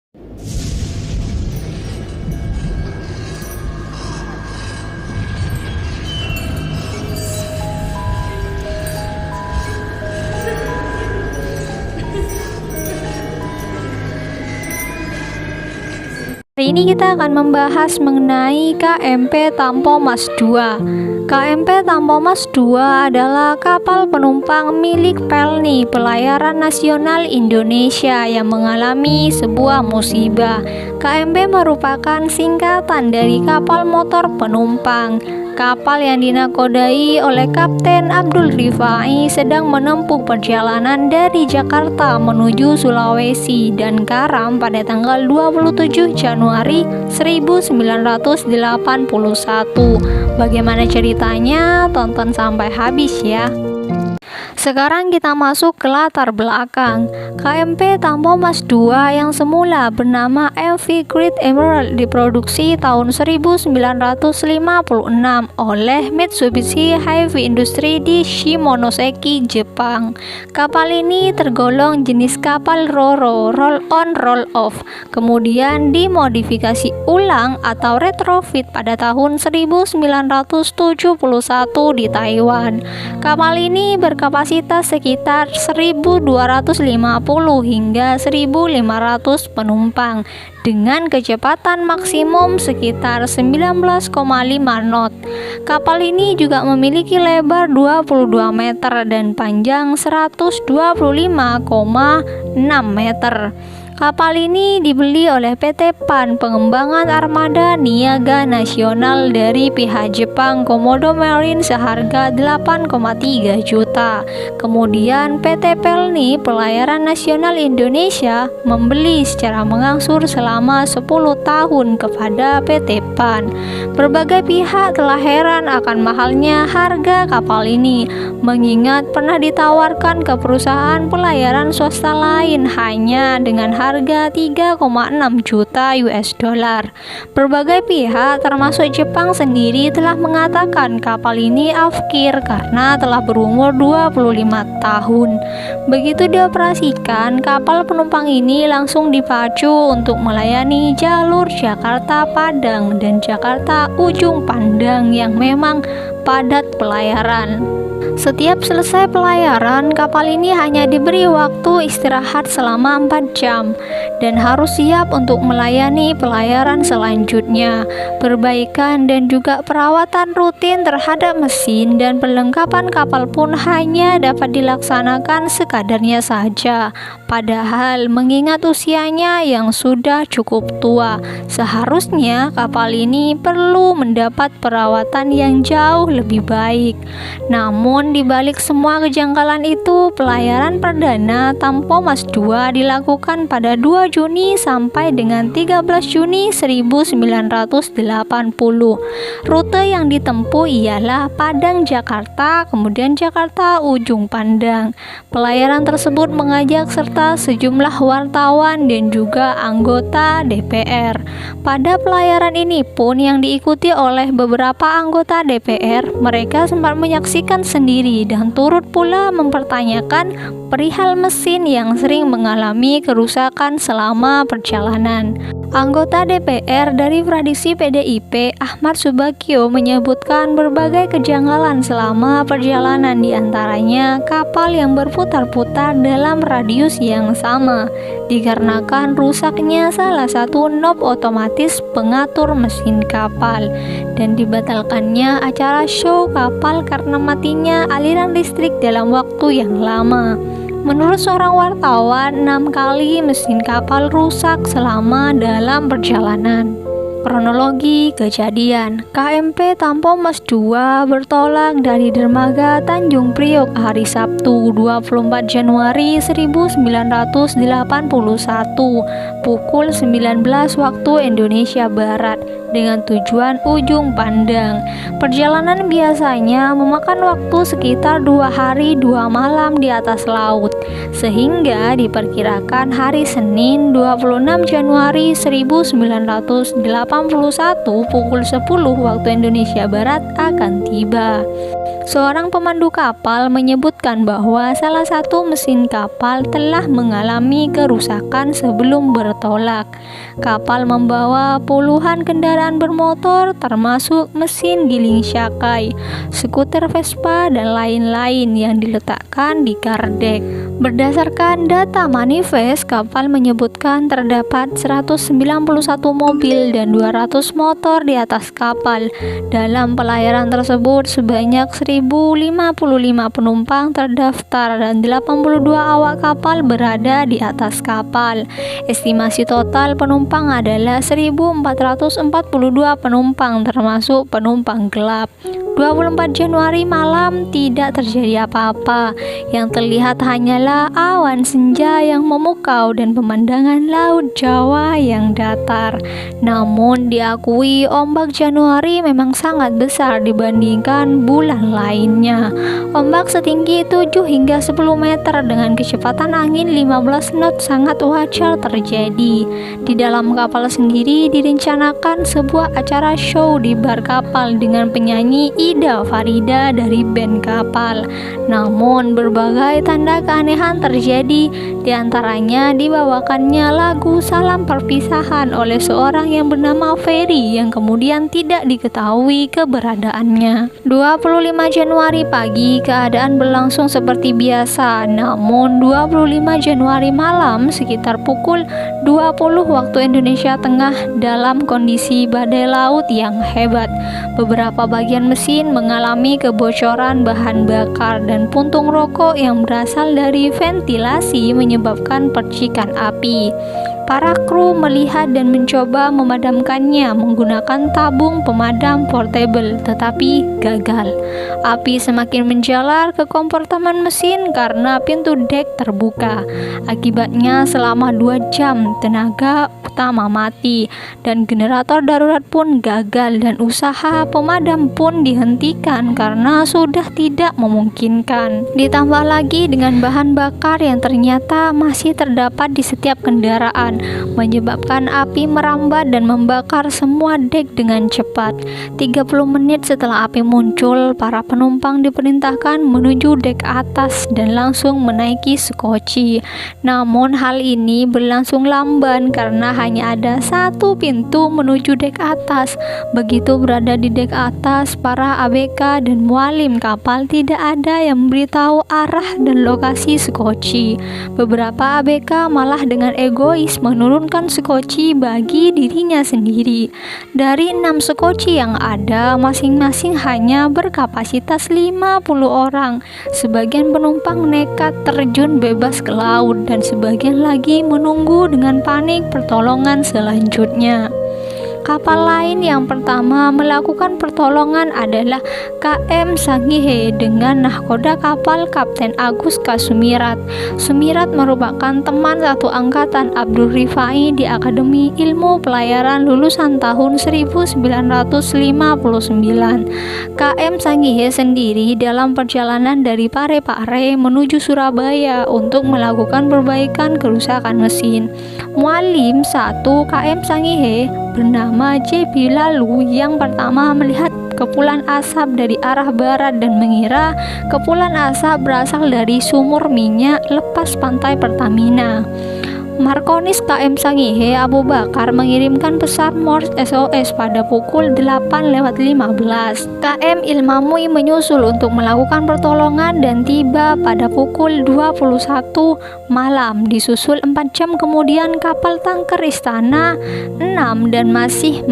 Hari ini kita akan membahas mengenai KMP Tampomas II. KMP Tampomas II adalah kapal penumpang milik Pelni Pelayaran Nasional Indonesia yang mengalami sebuah musibah. KMP merupakan singkatan dari kapal motor penumpang. Kapal yang dinakodai oleh Kapten Abdul Rifai sedang menempuh perjalanan dari Jakarta menuju Sulawesi dan karam pada tanggal 27 Januari 1981. Bagaimana ceritanya? Tonton sampai habis ya. Sekarang kita masuk ke latar belakang. KMP Tampomas II yang semula bernama MV Great Emerald diproduksi tahun 1956 oleh Mitsubishi Heavy Industry di Shimonoseki, Jepang. Kapal ini tergolong jenis kapal RoRo, roll on roll off, kemudian dimodifikasi ulang atau retrofit pada tahun 1971 di Taiwan. Kapal ini berkapasitas sekitar 1.250 hingga 1.500 penumpang dengan kecepatan maksimum sekitar 19,5 knot. Kapal ini juga memiliki lebar 22 meter dan panjang 125,6 meter. Kapal ini dibeli oleh PT PAN Pengembangan Armada Niaga Nasional dari pihak Jepang Komodo Marine seharga 8,3 juta. Kemudian PT Pelni Pelayaran Nasional Indonesia membeli secara mengangsur selama 10 tahun kepada PT PAN. Berbagai pihak telah heran akan mahalnya harga kapal ini, mengingat pernah ditawarkan ke perusahaan pelayaran swasta lain hanya dengan harga 3,6 juta US dollar. Berbagai pihak termasuk Jepang sendiri telah mengatakan kapal ini afkir karena telah berumur 25 tahun. Begitu dioperasikan, kapal penumpang ini langsung dipacu untuk melayani jalur Jakarta-Padang dan Jakarta Ujung Pandang yang memang padat pelayaran. Setiap selesai pelayaran, kapal ini hanya diberi waktu istirahat selama 4 jam dan harus siap untuk melayani pelayaran selanjutnya. Perbaikan dan juga perawatan rutin terhadap mesin dan perlengkapan kapal pun hanya dapat dilaksanakan sekadarnya saja. Padahal mengingat usianya yang sudah cukup tua, seharusnya kapal ini perlu mendapat perawatan yang jauh lebih baik. Namun di balik semua kejanggalan itu, pelayaran perdana Tampomas II dilakukan pada 2 Juni sampai dengan 13 Juni 1980. Rute yang ditempuh ialah Padang Jakarta, kemudian Jakarta Ujung Pandang. Pelayaran tersebut mengajak serta sejumlah wartawan dan juga anggota DPR. Pada pelayaran ini pun yang diikuti oleh beberapa anggota DPR, mereka sempat menyaksikan sendiri dan turut pula mempertanyakan perihal mesin yang sering mengalami kerusakan selama perjalanan. Anggota DPR dari fraksi PDIP, Ahmad Subagio, menyebutkan berbagai kejanggalan selama perjalanan, diantaranya kapal yang berputar-putar dalam radius yang sama, dikarenakan rusaknya salah satu knob otomatis pengatur mesin kapal, dan dibatalkannya acara show kapal karena matinya aliran listrik dalam waktu yang lama. Menurut seorang wartawan, 6 kali mesin kapal rusak selama dalam perjalanan. Kronologi kejadian: KMP Tampomas II bertolak dari dermaga Tanjung Priok hari Sabtu 24 Januari 1981 pukul 19 waktu Indonesia Barat dengan tujuan Ujung Pandang. Perjalanan biasanya memakan waktu sekitar 2 hari 2 malam di atas laut, sehingga diperkirakan hari Senin 26 Januari 1981 pukul 10 waktu Indonesia Barat akan tiba. Seorang pemandu kapal menyebutkan bahwa salah satu mesin kapal telah mengalami kerusakan sebelum bertolak. Kapal membawa puluhan kendaraan bermotor termasuk mesin giling syakai, skuter Vespa, dan lain-lain yang diletakkan di kardek. Berdasarkan data manifest, kapal menyebutkan terdapat 191 mobil dan 200 motor di atas kapal. Dalam pelayaran tersebut, sebanyak 1.055 penumpang terdaftar dan 82 awak kapal berada di atas kapal. Estimasi total penumpang adalah 1.442 penumpang termasuk penumpang gelap. 24 Januari malam tidak terjadi apa-apa. Yang terlihat hanyalah awan senja yang memukau dan pemandangan laut Jawa yang datar. Namun diakui ombak Januari memang sangat besar dibandingkan bulan lainnya. Ombak setinggi 7 hingga 10 meter dengan kecepatan angin 15 knot sangat wajar terjadi. Di dalam kapal sendiri direncanakan sebuah acara show di bar kapal dengan penyanyi Ida Farida dari band kapal. Namun berbagai tanda keanehan terjadi, diantaranya dibawakannya lagu Salam Perpisahan oleh seorang yang bernama Ferry yang kemudian tidak diketahui keberadaannya. 25 Januari pagi keadaan berlangsung seperti biasa, namun 25 Januari malam sekitar pukul 20 waktu Indonesia Tengah dalam kondisi badai laut yang hebat. Beberapa bagian mesin mengalami kebocoran bahan bakar dan puntung rokok yang berasal dari ventilasi menyebabkan percikan api. Para kru melihat dan mencoba memadamkannya menggunakan tabung pemadam portable, tetapi gagal. Api semakin menjalar ke kompartemen mesin karena pintu dek terbuka. Akibatnya selama 2 jam tenaga utama mati dan generator darurat pun gagal dan usaha pemadam pun dihentikan karena sudah tidak memungkinkan. Ditambah lagi dengan bahan bakar yang ternyata masih terdapat di setiap kendaraan, menyebabkan api merambat dan membakar semua dek dengan cepat. 30 menit setelah api muncul, para penumpang diperintahkan menuju dek atas dan langsung menaiki sekoci. Namun hal ini berlangsung lamban karena hanya ada satu pintu menuju dek atas. Begitu berada di dek atas, para ABK dan mualim kapal tidak ada yang memberitahu arah dan lokasi sekoci. Beberapa ABK malah dengan egois menurunkan sekoci bagi dirinya sendiri. Dari 6 sekoci yang ada, masing-masing hanya berkapasitas 50 orang. Sebagian penumpang nekat terjun bebas ke laut dan sebagian lagi menunggu dengan panik pertolongan selanjutnya. Kapal lain yang pertama melakukan pertolongan adalah KM Sangihe dengan nahkoda kapal Kapten Agus K. Sumirat. Sumirat merupakan teman satu angkatan Abdul Rifai di Akademi Ilmu Pelayaran lulusan tahun 1959. KM Sangihe sendiri dalam perjalanan dari Parepare menuju Surabaya untuk melakukan perbaikan kerusakan mesin. Mualim 1 KM Sangihe bernama JB lalu yang pertama melihat kepulan asap dari arah barat dan mengira kepulan asap berasal dari sumur minyak lepas pantai Pertamina. Markonis KM Sangihe Abu Bakar mengirimkan pesan Morse SOS pada pukul 8:15. KM Ilmamui menyusul untuk melakukan pertolongan dan tiba pada pukul 21 malam. Disusul 4 jam kemudian kapal tanker Istana 6 dan masih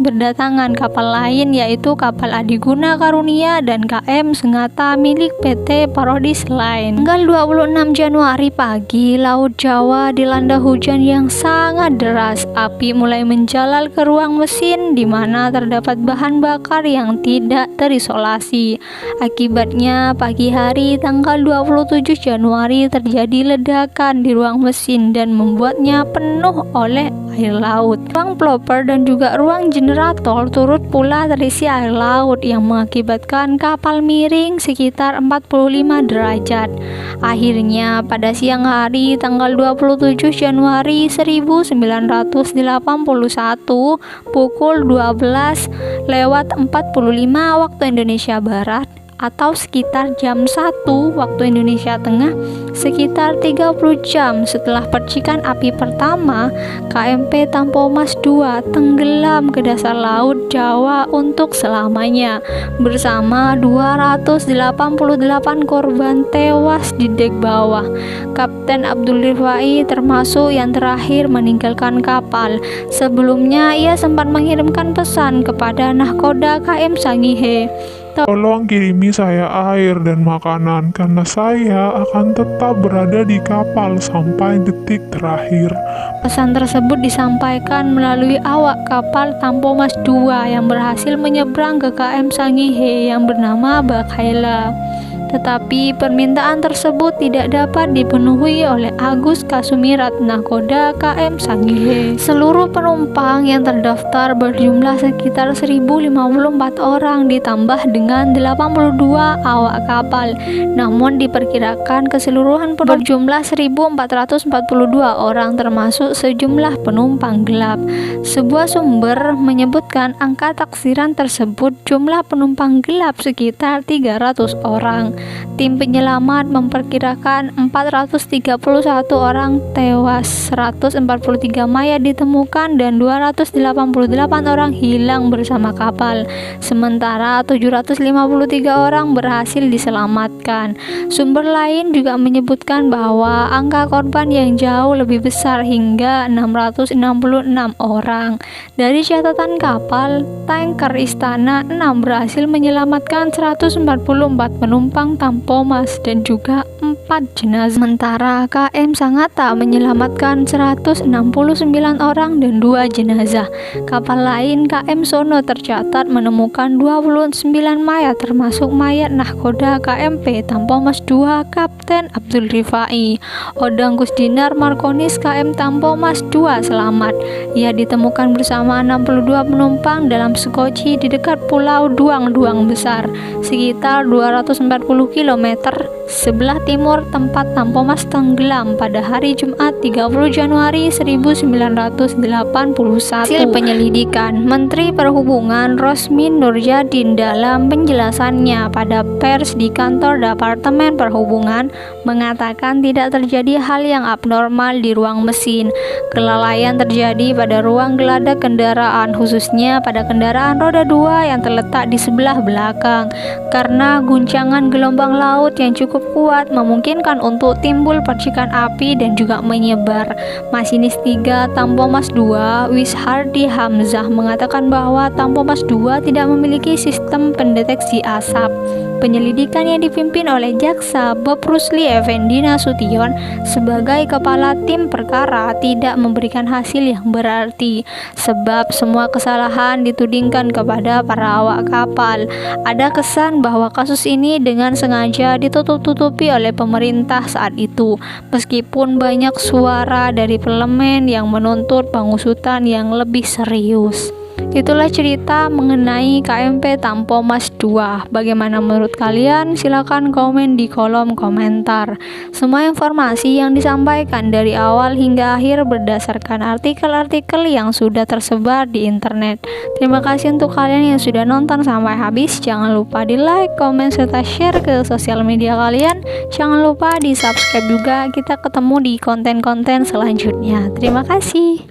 berdatangan kapal lain yaitu kapal Adiguna Karunia dan KM Sengata milik PT Parodis Line. Tanggal 26 Januari pagi, Laut Jawa dilanda hujan yang sangat deras. Api mulai menjalar ke ruang mesin di mana terdapat bahan bakar yang tidak terisolasi. Akibatnya pagi hari tanggal 27 Januari terjadi ledakan di ruang mesin dan membuatnya penuh oleh air laut. Ruang propeller dan juga ruang generator turut pula terisi air laut yang mengakibatkan kapal miring sekitar 45 derajat. Akhirnya pada siang hari tanggal 27 Januari 1981 pukul 12:45 waktu Indonesia Barat atau sekitar jam 1 waktu Indonesia Tengah, sekitar 30 jam setelah percikan api pertama, KMP Tampomas II tenggelam ke dasar laut Jawa untuk selamanya bersama 288 korban tewas di dek bawah. Kapten Abdul Rifai termasuk yang terakhir meninggalkan kapal. Sebelumnya ia sempat mengirimkan pesan kepada nahkoda KM Sangihe, "Tolong kirimi saya air dan makanan karena saya akan tetap berada di kapal sampai detik terakhir." Pesan tersebut disampaikan melalui awak kapal Tampomas II yang berhasil menyeberang ke KM Sangihe yang bernama Bakaila. Tetapi permintaan tersebut tidak dapat dipenuhi oleh Agus Kasumirat, nahkoda KM Sangihe. Seluruh penumpang yang terdaftar berjumlah sekitar 1054 orang ditambah dengan 82 awak kapal. Namun diperkirakan keseluruhan berjumlah 1442 orang termasuk sejumlah penumpang gelap. Sebuah sumber menyebutkan angka taksiran tersebut jumlah penumpang gelap sekitar 300 orang. Tim penyelamat memperkirakan 431 orang tewas, 143 mayat ditemukan dan 288 orang hilang bersama kapal. Sementara 753 orang berhasil diselamatkan. Sumber lain juga menyebutkan bahwa angka korban yang jauh lebih besar hingga 666 orang. Dari catatan kapal tanker Istana 6 berhasil menyelamatkan 144 penumpang Tampomas dan juga 4 jenazah. Sementara KM Sangatta menyelamatkan 169 orang dan 2 jenazah. Kapal lain KM Sono tercatat menemukan 29 mayat termasuk mayat nahkoda KMP Tampomas II Kapten Abdul Rifai. Odang Kusdinar Markonis KM Tampomas II selamat. Ia ditemukan bersama 62 penumpang dalam sekoci di dekat Pulau Duang-Duang Besar, sekitar 240 km sebelah timur tempat Tampomas tenggelam pada hari Jumat 30 Januari 1981. Hasil penyelidikan, Menteri Perhubungan Rosmin Nurjadin dalam penjelasannya pada pers di kantor Departemen Perhubungan mengatakan tidak terjadi hal yang abnormal di ruang mesin. Kelalaian terjadi pada ruang geladak kendaraan, khususnya pada kendaraan roda 2 yang terletak di sebelah belakang. Karena guncangan gelombang laut yang cukup kuat memungkinkan untuk timbul percikan api dan juga menyebar. Masinis 3 Tampomas II, Wishardi Hamzah, mengatakan bahwa Tampomas II tidak memiliki sistem pendeteksi asap. Penyelidikan yang dipimpin oleh Jaksa Bob Rusli Effendi Nasution sebagai kepala tim perkara tidak memberikan hasil yang berarti, sebab semua kesalahan ditudingkan kepada para awak kapal. Ada kesan bahwa kasus ini dengan sengaja ditutup-tutupi oleh pemerintah saat itu, meskipun banyak suara dari parlemen yang menuntut pengusutan yang lebih serius. Itulah cerita mengenai KMP Tampomas II. Bagaimana menurut kalian? Silakan komen di kolom komentar. Semua informasi yang disampaikan dari awal hingga akhir berdasarkan artikel-artikel yang sudah tersebar di internet. Terima kasih untuk kalian yang sudah nonton sampai habis. Jangan lupa di like, komen, serta share ke sosial media kalian. Jangan lupa di subscribe juga. Kita ketemu di konten-konten selanjutnya. Terima kasih.